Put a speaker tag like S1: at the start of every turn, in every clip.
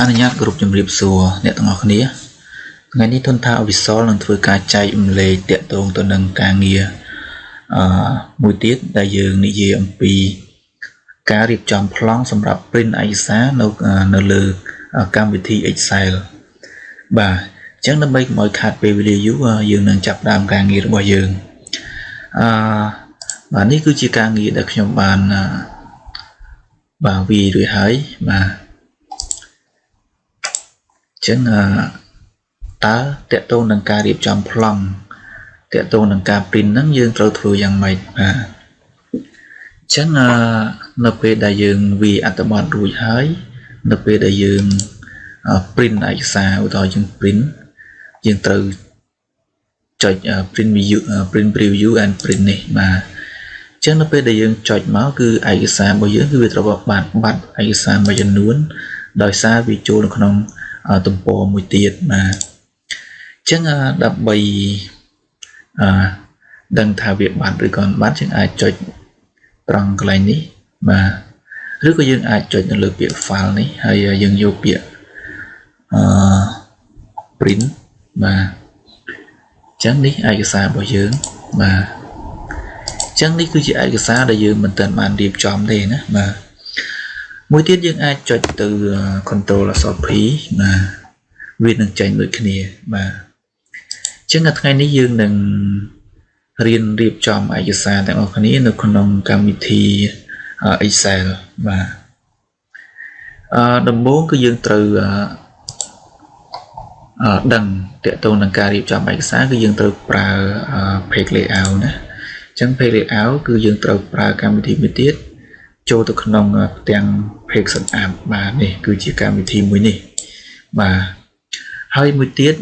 S1: អនុញ្ញាតគ្រប់ជំរាបសួរអ្នកទាំងអស់គ្នាថ្ងៃនេះធនធានវិស័យនឹងធ្វើការចែករំលែកទាក់ទងទៅនឹងការងារមួយទៀតដែលយើងនិយាយអំពីការរៀបចំប្លង់សម្រាប់ print ឯកសារនៅលើកម្មវិធី Excel បាទអញ្ចឹងដើម្បីកុំឲ្យខាតពេលវេលាយូរយើងនឹងចាប់ផ្ដើមការងាររបស់យើងបាទនេះគឺជាការងារដែលខ្ញុំបានវាយរួចហើយបាទចឹងតើតកតងនឹងការរៀបចំប្លង់តកតងនឹងការ print ហ្នឹងយើងត្រូវធ្វើយ៉ាងម៉េចបាទចឹងនៅពេលដែលយើងវាយអត្ថបទរួចហើយនៅពេលដែលយើង print ឯកសារឧទាហរណ៍យើង print យើងត្រូវចុច print preview and print នេះបាទចឹងនៅពេលដែលយើងចុចមកគឺឯកសាររបស់យើងគឺវាត្រូវបាត់ឯកសារមួយចំនួនដោយសារវាចូលនៅក្នុងទំព័រមួយទៀតបាទអញ្ចឹងដើម្បីដឹងថាវាបាត់ឬក៏មិនបាត់យើងអាចចុចត្រង់កន្លែងនេះបាទឬក៏យើងអាចចុចនៅលើពាក្យ file នេះហើយយើងយកពាក្យprint បាទអញ្ចឹងនេះឯកសាររបស់យើងបាទអញ្ចឹងនេះគឺជាឯកសារដែលយើងមិនទាន់បានរៀបចំទេណាបាទមួយទៀតយើងអាចចុចទៅ Control P បាទវានឹងចេញដូចគ្នាបាទអញ្ចឹងថ្ងៃនេះយើងនឹងរៀនរៀបចំឯកសារទាំងអស់គ្នានៅក្នុងកម្មវិធី Excel បាទដំបូងគឺយើងត្រូវដឹងតកតងនឹងការរៀបចំឯកសារគឺយើងត្រូវប្រើ page layout ណាអញ្ចឹង page layout គឺយើងត្រូវប្រើកម្មវិធីមួយទៀតចូលទៅក្នុងទាំង page setup បាទនេះគឺជាកម្មវិធីមួយនេះបាទហើយមួយទៀត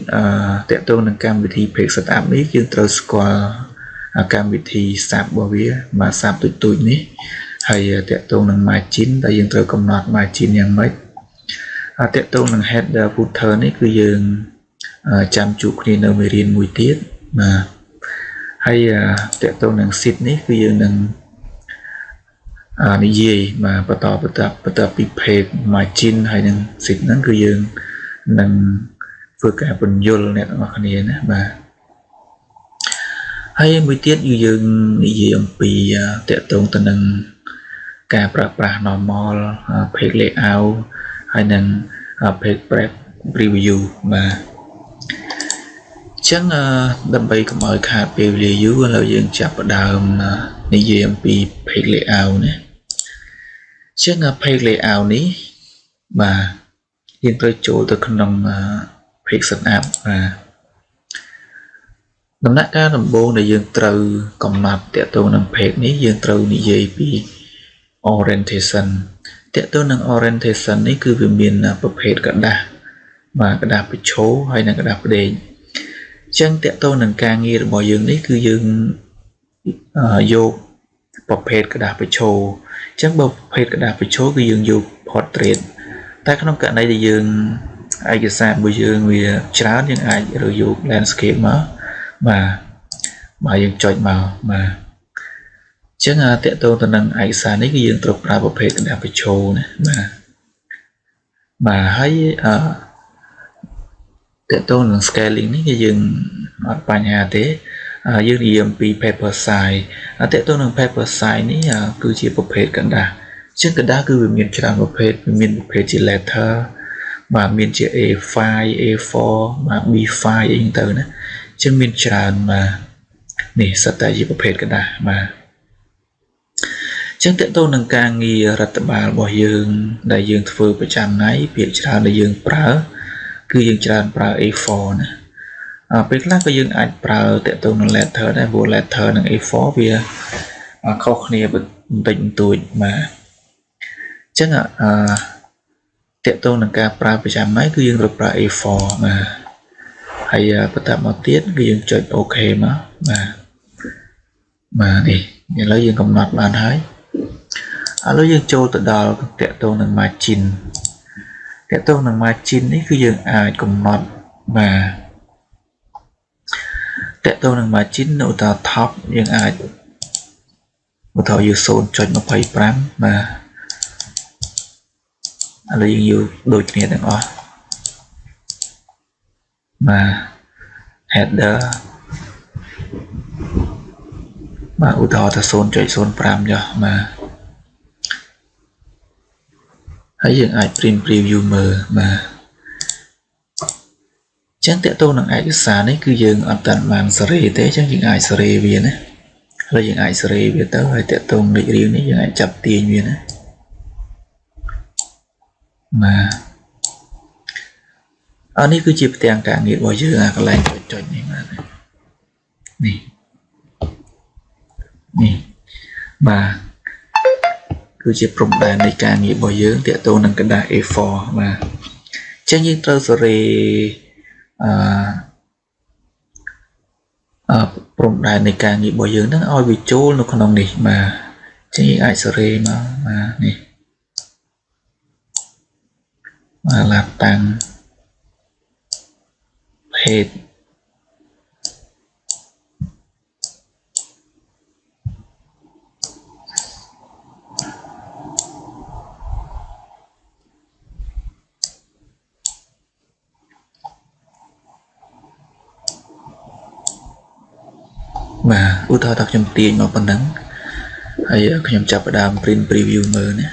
S1: តកតងនឹងកម្មវិធី page setup នេះយើងត្រូវស្គាល់កម្មវិធី SAP របស់វាបាទ SAP ទូចនេះហើយតកតងនឹង margin ដែលយើងត្រូវកំណត់ margin យ៉ាងម៉េចតកតងនឹង header footer នេះគឺយើងចាំជួបគ្នានៅមេរៀនមួយទៀតបាទហើយតកតងនឹង sheet នេះគឺយើងនឹងនិយាយបាទបន្តពី page margin ហើយនឹង sheet ហ្នឹងគឺយើងនឹងធ្វើការបញ្យល់អ្នកទាំងអស់គ្នាណាបាទហើយមួយទៀតគឺយើងនិយាយអំពីតកតងទៅនឹងការប្រើប្រាស់ normal page layout ហើយនឹង page preview បាទអញ្ចឹងដើម្បីកុំឲ្យខាតពេលវេលាយូរឥឡូវយើងចាប់ផ្ដើមនិយាយអំពី page layout ណាអញ្ចឹង page layout នេះបាទយើងត្រូវចូលទៅក្នុង page setup បាទដំណាក់កាលដំបូងដែលយើងត្រូវកំណត់តកតងនឹង page នេះយើងត្រូវនិយាយពី orientation តកតងនឹង orientation នេះគឺវាមានប្រភេទกระดาษបាទกระดาษប្រឈរហើយនិងกระดาษផ្ដេកអញ្ចឹងតកតងនឹងការងាររបស់យើងនេះគឺយើងយកប្រភេទกระดาษប្រឈរអញ្ចឹងបើប្រភេទกระดาษប្រឈរគឺយើងយក portrait តែក្នុងករណីដែលយើងឯកសាររបស់យើងវាច្រើនយើងអាចរើសយក landscape មកបាទយើងចុចមកបាទអញ្ចឹងតកតងទៅនឹងឯកសារនេះគឺយើងត្រូវប្រើប្រភេទกระดาษប្រឈរណាបាទហើយតកតងនឹង scaling នេះគឺយើងអត់បញ្ហាទេយើងនិយាយអំពី paper size តកតងនឹង paper size នេះគឺជាប្រភេទกระดาษអញ្ចឹងกระดาษគឺវាមានច្រើនប្រភេទវាមានប្រភេទជា letter បាទមានជា A5 A4 បាទ B5 អីហ្នឹងទៅណាអញ្ចឹងមានច្រើនបាទនេះសិតតែជាប្រភេទกระดาษបាទអញ្ចឹងតកតងនឹងការងាររដ្ឋបាលរបស់យើងដែលយើងធ្វើប្រចាំថ្ងៃភាគច្រើនដែលយើងប្រើគឺយើងច្រើនប្រើ A4 ណាពេលខ្លះក៏យើងអាចប្រើតកតងនឹង letter ដែរព្រោះ letter និង A4 វាខុសគ្នាបន្តិចបន្តួចបាទអញ្ចឹងតកតងនឹងការប្រើប្រចាំថ្ងៃគឺយើងត្រូវប្រើ A4 បាទហើយបន្តមកទៀតគឺយើងចុច OK មកបាទនេះឥឡូវយើងកំណត់បានហើយឥឡូវយើងចូលទៅដល់តកតងនឹង margin តកតងនឹង margin នេះគឺយើងអាចកំណត់បាទតកតងនឹង margin នៅដល់ top យើងអាចឧទាហរណ៍យើង 0.25 បាទ ឥឡូវយើងយកដូចគ្នាទាំងអស់បាទ header បាទឧទាហរណ៍ថា 0.05 ចុះបាទហើយយើងអាច print preview មើលបាទចឹងតើតើនឹងឯកសារនេះគឺយើងអត់តាន់បានសេរីទេចឹងយើងអាចសេរីវាណាហើយយើងអាចសេរីវាទៅហើយតើតើលេខរៀងនេះយើងអាចចាប់ទាញវាណាបាទនេះគឺជាផ្ទាំងការងាររបស់យើងកន្លែងចុចនេះបាទនេះបាទគឺជាព្រំដែននៃការងាររបស់យើងទាក់ទងនឹងกระดาษ A4 បាទអញ្ចឹងយើងត្រូវសេរីព្រំដែននៃការងាររបស់យើងហ្នឹងឲ្យវាចូលនៅក្នុងនេះបាទអញ្ចឹងយើងអាចសេរីមកបាទនេះបាទឡាតាំង head បាទឧទាហរណ៍ថាខ្ញុំទាញមកប៉ុណ្ណឹងហើយខ្ញុំចាប់ផ្ដើម print preview មើលណា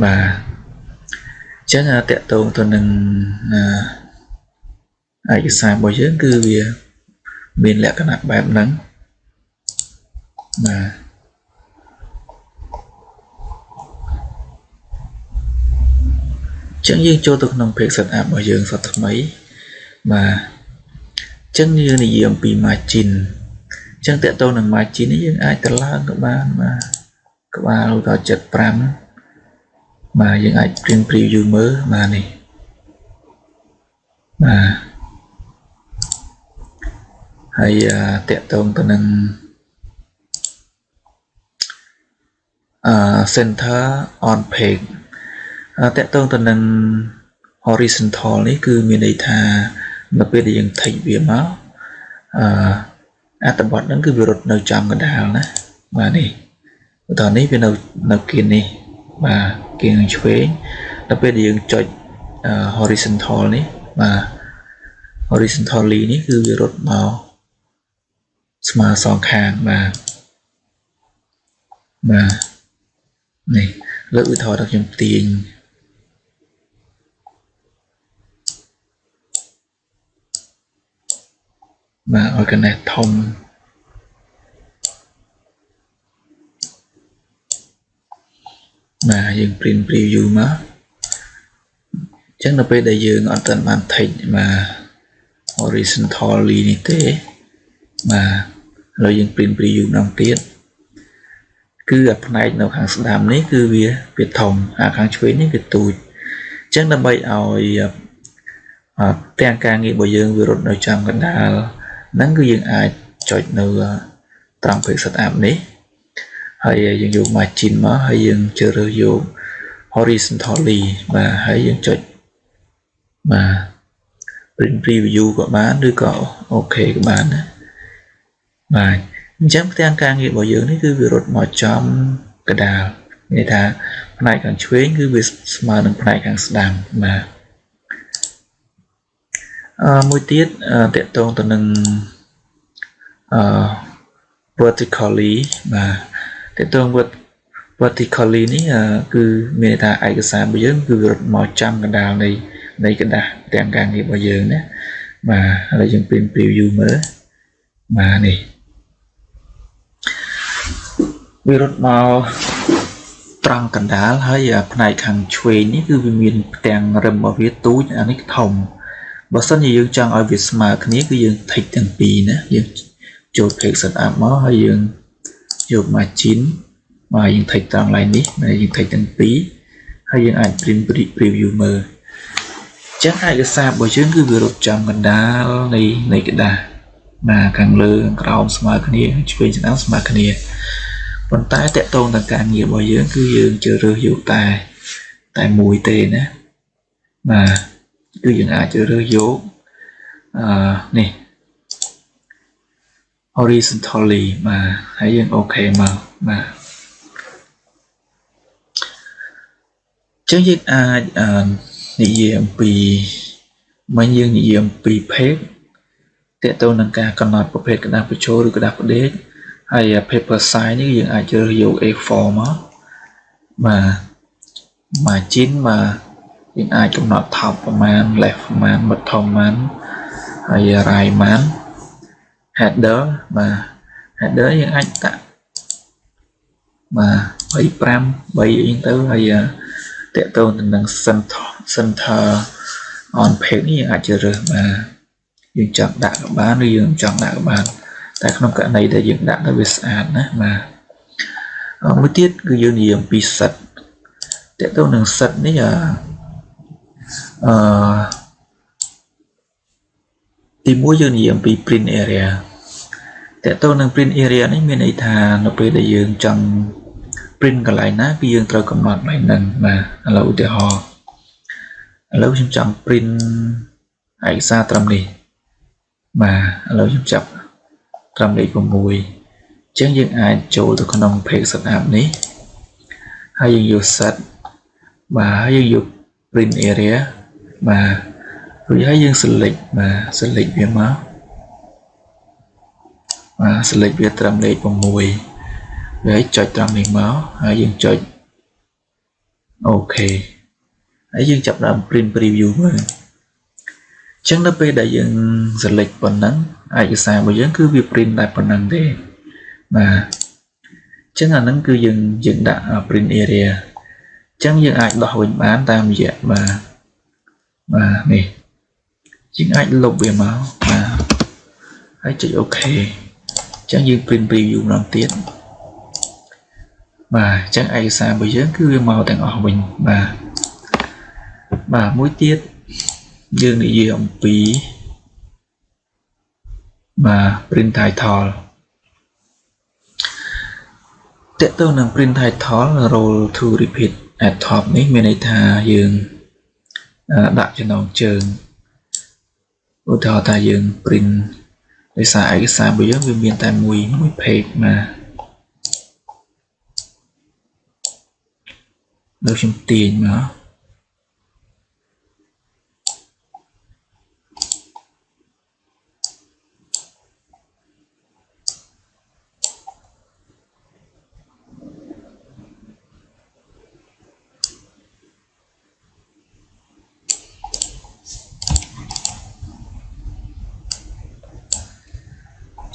S1: បាទអញ្ចឹងតកតងទៅនឹងឯកសាររបស់យើងគឺវាមានលក្ខណៈបែបហ្នឹងបាទអញ្ចឹងយើងចូលទៅក្នុង page setup របស់យើងសតថ្មីបាទអញ្ចឹងយើងនិយាយអំពី margin អញ្ចឹងតើតើនឹង margin នេះយើងអាចទៅឡើងក៏បានបាទក្បាលដល់75បាទយើងអាច print preview មើលបាទនេះបាទហើយតើតើទៅនឹង center on page តើតើទៅនឹង horizontal នេះគឺមានន័យថានៅពេលដែលយើង take វាមកអត្ថបទហ្នឹងគឺវារត់នៅចំកណ្ដាលណាបាទនេះឧទាហរណ៍នេះវានៅគៀននេះបាទគៀនឆ្វេងដល់ពេលដែលយើងចុច horizontal នេះបាទ horizontally នេះគឺវារត់មកស្មើសងខាងបាទនេះលើកឧទាហរណ៍ដល់ខ្ញុំទាញបាទឲ្យកណេះធំបាទយើង print preview មកអញ្ចឹងនៅពេលដែលយើងអត់ទាន់បាន take បាទ horizontally នេះទេបាទឥឡូវយើង print preview ម្ដងទៀតគឺអាផ្នែកនៅខាងស្ដាំនេះគឺវាធំខាងឆ្វេងនេះវាទូចអញ្ចឹងដើម្បីឲ្យទាំងការងាររបស់យើងវារត់នៅចំកណ្ដាលហ្នឹងគឺយើងអាចចុចនៅត្រង់ page setup នេះហើយយើងយក margin មកហើយយើងជ្រើសរើសយក horizontally បាទហើយយើងចុចបាទ print preview ក៏បានឬក៏ OK ក៏បានណាបាទអញ្ចឹងផ្ទាំងការងាររបស់យើងនេះគឺវារត់មកចំកណ្ដាលមានន័យថាផ្នែកខាងឆ្វេងគឺវាស្មើនឹងផ្នែកខាងស្ដាំបាទមួយទៀតតកតងទៅនឹងvertically បាទតកតង vertically នេះគឺមានន័យថាឯកសាររបស់យើងគឺវារត់មកចំកណ្ដាលនៃกระดาษទាំងការងាររបស់យើងណាបាទហើយយើង print preview មើលបាទនេះវារត់មកត្រង់កណ្ដាលហើយផ្នែកខាងឆ្វេងនេះគឺវាមានផ្ទាំងរឹមរបស់វាទូចអានេះធំបើសិនជាយើងចង់ឲ្យវាស្មើគ្នាគឺយើង take ទាំងពីរណាយើងចូល page setup មកហើយយើងយក margin មកយើង take ត្រង់ line នេះហើយយើង take ទាំងពីរហើយយើងអាច print preview មើលចឹងឯកសាររបស់យើងគឺវារត់ចំកណ្ដាលនៃกระดาษបាទខាងលើខាងក្រោមស្មើគ្នាឆ្វេងស្ដាំស្មើគ្នាប៉ុន្តែតកតងនឹងការងាររបស់យើងគឺយើងជ្រើសរើសយកតែមួយទេណាបាទគឺយើងអាចជ្រើសរើសយកនេះ horizontally បាទហើយយើង OK មកបាទ ចឹងយើងអាចនិយាយអំពីមិនយើងនិយាយអំពីភេទតើតើនឹងការកំណត់ប្រភេទกระดาษបញ្ចូលឬกระดาษផ្ដេកហើយ paper size នេះយើងអាចជ្រើសយក A4 មកបាទ margin បាទយើងអាចកំណត់ top ប្រមាណ left ប្រមាណ bottom ប្រមាណហើយ right ប្រមាណ header បាទ header យើងអាចដាក់បាទ25 3អីទៅហើយតើតើនឹង center on page នេះយើងអាចជ្រើសរើសបាទយើងចង់ដាក់ក៏បានឬយើងចង់ដាក់ក៏បានតែក្នុងករណីដែលយើងដាក់ទៅវាស្អាតណាបាទមួយទៀតគឺយើងនិយាយអំពី set តើតើនឹង set នេះទីមួយយើងនិយាយអំពី print area តើតើនឹង print area នេះមានន័យថានៅពេលដែលយើងចង់ print កន្លែងណាគឺយើងត្រូវកំណត់កន្លែងហ្នឹងបាទឥឡូវឧទាហរណ៍ឥឡូវខ្ញុំចង់ print ឯកសារត្រឹមនេះបាទឥឡូវខ្ញុំចាប់ត្រឹមលេខ6អញ្ចឹងយើងអាចចូលទៅក្នុង page setup នេះហើយយើងយក set បាទហើយយើងយក print area បាទរួចហើយយើង select បាទ select វាមកបាទ select វាត្រឹមលេខ6ហើយចុចត្រង់នេះមកហើយយើងចុចអូខេហើយយើងចាប់ដើម print preview មើលអញ្ចឹងដល់ពេលដែលយើង select ប៉ុណ្ណឹងឯកសាររបស់យើងគឺវា print តែប៉ុណ្ណឹងទេបាទអញ្ចឹងអាហ្នឹងគឺយើងដាក់ print area អញ្ចឹងយើងអាចដោះវិញបានតាមរយៈបាទនេះយើងអាចលុបវាមកបាទហើយចុចអូខេអញ្ចឹងយើង print preview ម្ដងទៀតបាទអញ្ចឹងឯកសាររបស់យើងគឺវាមកទាំងអស់វិញបាទមួយទៀតយើងនិយាយអំពីបាទ print title តើតើនឹង print title roll to repeat at top នេះមានន័យថាយើងដាក់ចំណងជើងឧទាហរណ៍ថាយើង print ដោយសារឯកសាររបស់យើងវាមានតែមួយ page បាទដូចខ្ញុំទាញមក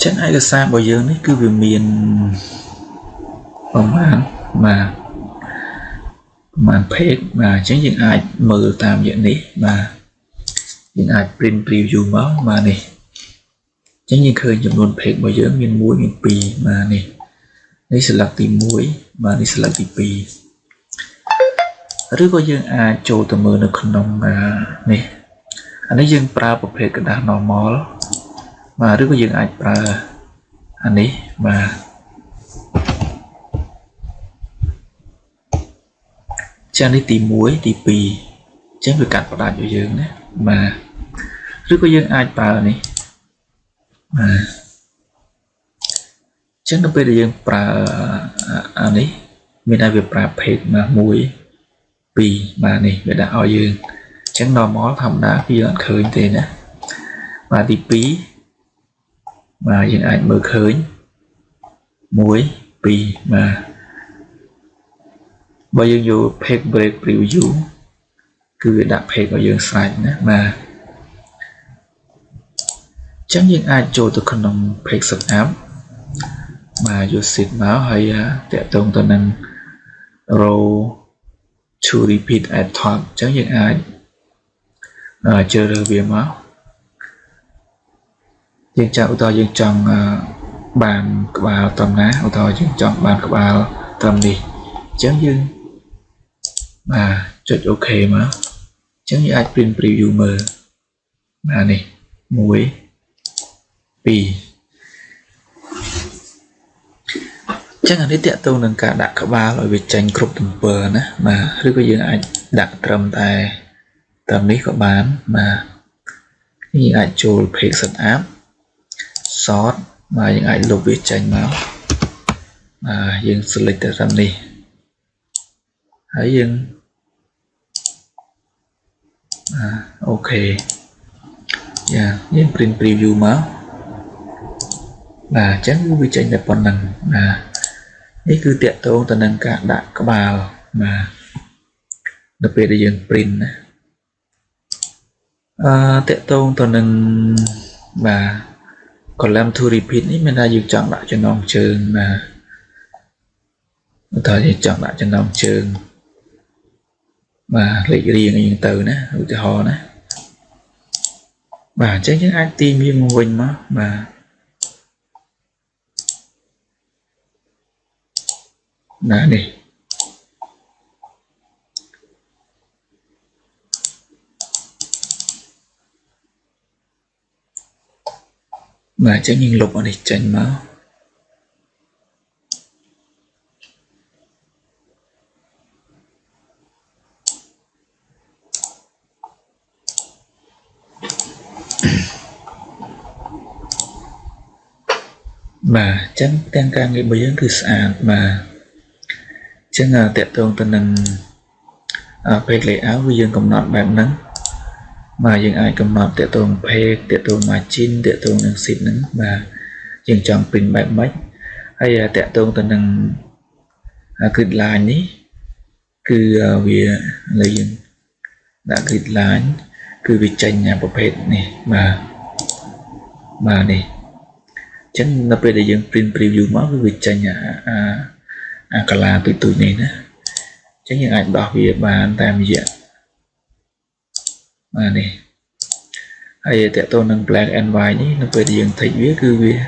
S1: ចឹងឯកសាររបស់យើងនេះគឺវាមានប្រមាណ page បាទអញ្ចឹងយើងអាចមើលតាមរយៈនេះបាទយើងអាច print preview មកបាទនេះអញ្ចឹងយើងឃើញចំនួន page របស់យើងមាន1មាន2បាទនេះ select ទី1បាទនេះ select ទី2ឬក៏យើងអាចចូលទៅមើលនៅក្នុងនេះអានេះយើងប្រើប្រភេទกระดาษ normal បាទឬក៏យើងអាចប្រើអានេះបាទចានេះទី1ទី2អញ្ចឹងវាកាត់ផ្ដាច់ឲ្យយើងណាបាទឬក៏យើងអាចប្រើនេះបាទអញ្ចឹងដល់ពេលដែលយើងប្រើអានេះមានតែវាប្រើ page មក1 2បាទនេះវាដាក់ឲ្យយើងអញ្ចឹង normal ធម្មតាគឺយើងអត់ឃើញទេណាបាទទី2បាទយើងអាចមើលឃើញ1 2បាទបើយើងយក page break preview គឺវាដាក់ page ឲ្យយើងស្រេចណាបាទអញ្ចឹងយើងអាចចូលទៅក្នុង page setup បាទយក sheet មកហើយតាក់ទងទៅនឹង row to repeat at top អញ្ចឹងយើងអាចជ្រើសរើសវាមកយើងចាក់ឧទាហរណ៍យើងចង់បានក្បាលត្រឹមណាឧទាហរណ៍យើងចង់បានក្បាលត្រឹមនេះអញ្ចឹងយើងបាទចុចអូខេមកអញ្ចឹងយើងអាច print preview មើលបាទនេះ1 2អញ្ចឹងអានេះតាក់ទងនឹងការដាក់ក្បាលឲ្យវាចេញគ្រប់ទំព័រណាបាទឬក៏យើងអាចដាក់ត្រឹមតែត្រឹមនេះក៏បានបាទនេះអាចចូល page setup sort បាទយើងអាចលុបវាចេញមកយើង select ទៅត្រឹមនេះហើយយើង ok dạ những print preview máu là chắc cứ bị tranh đẹp phần năng là đây cứ tiện tôi tận năng cả đã có bao mà đặc biệt là dừng print tiện tôi tận năng mà còn làm thu repeat ấy mình đã dừng chọn lại cho nó trường mà thời thì chọn lại cho nó trường mà lấy riêng những từ nè từ họ nè và chắc những ai tìm như một mình mà nè đi mà chắc nhìn lục ở đây tranh máu mà chắc đang càng cái bây giờ cứ sạch mà chắc là tiện tương tình năng phê lệ áo với dương cầm nọt bạn nắng mà dương ai cầm nọt tiện tương phê tiện tương mà chín tiện tương năng xịt nắng mà dương chọn pin bạn mấy hay là tiện tương tình năng grid line ní cứ vì lấy dương đã grid line cứ vì tranh nhà bộ phê này mà này chắc là bây giờ dương print preview máu với việc tranh nhà cả là tụi này nè chắc những ảnh đọc về bàn tam diện mà này hay tại tôi nâng black and white ní nó bây giờ thấy viết cứ viết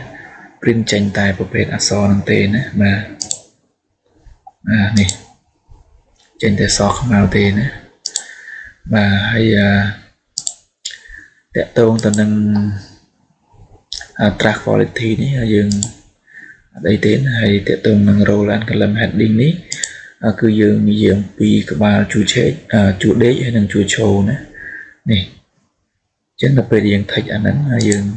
S1: print tranh tài của page so nâng tên nè mà này tranh tài so không màu tên nè mà hay tại tôi nâng track quality ní dừng đây tên hay tiện tương năng roll cái làm heading ní cứ dường vì các bạn chủ đế hay năng chủ show nữa này chắc là về điện thạch anh ấy dường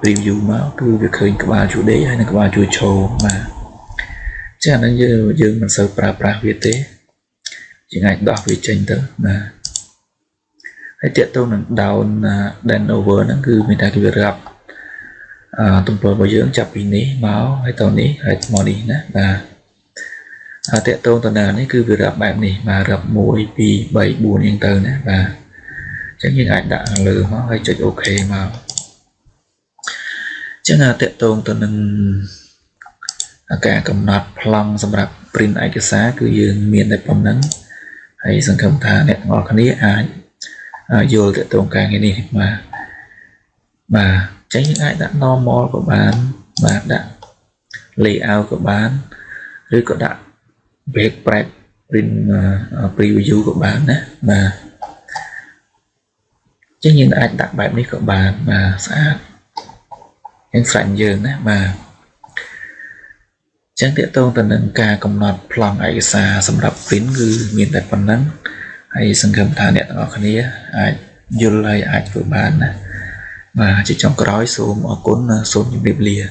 S1: preview máu cứ việc khởi các bạn chủ đế hay là các bạn chủ show mà chắc là dường mình sợ pra việt tế chỉ ngại đọc về tranh tới mà hay tiện tương năng down đàn over nó cứ mình ta cái việc gặp tụi tôi bây giờ chập hình ní máu hay tàu ní hay mò đi nè và tiện tôn tàu nào này cứ việc gặp bạn này mà gặp mũi vì 7 buồn yên tờ nè và chắc như ảnh đã lừa nó hay chụp ok mà chắc là tiện tôn tàu nâng cả cầm nọt plong xongรับ print ឯកសារគឺយើងមានតែប៉ុណ្្នឹងហើយសង្ឃឹមថាអ្នកទាំងអស់គ្នាអាចយល់ទាក់ទងការងារនេះmà tránh những ai đã normal của bạn và đã layout của bạn rồi có đã về print preview của bạn đấy mà chứ những ai đặt bài này của bạn mà sẽ những sẵn dường đấy mà chẳng tiện tôn tình nâng ca cầm nọt plong ấy xa xâmรับ print គឺមានតែប៉ុណ្្នឹងហើយសង្ឃឹមថាអ្នកទាំងអស់គ្នាអាចយល់ហើយអាចធ្វើបានណាvà chỉ trong cái đó số mà cuốn số những điệp lìa